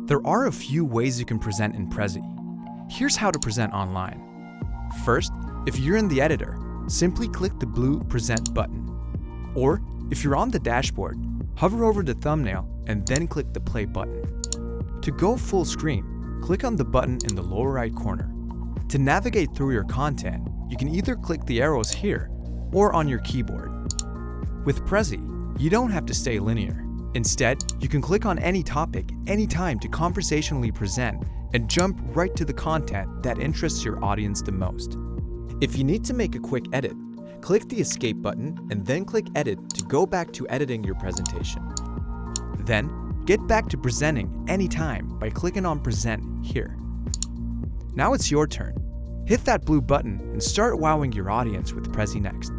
There are a few ways you can present in Prezi. Here's how to present online. First, if you're in the editor, simply click the blue Present button. Or, if you're on the dashboard, hover over the thumbnail and then click the play button. To go full screen, click on the button in the lower right corner. To navigate through your content, you can either click the arrows here or on your keyboard. With Prezi, you don't have to stay linear. Instead, you can click on any topic anytime to conversationally present and jump right to the content that interests your audience the most. If you need to make a quick edit, click the Escape button and then click Edit to go back to editing your presentation. Then, get back to presenting anytime by clicking on Present here. Now it's your turn. Hit that blue button and start wowing your audience with Prezi next.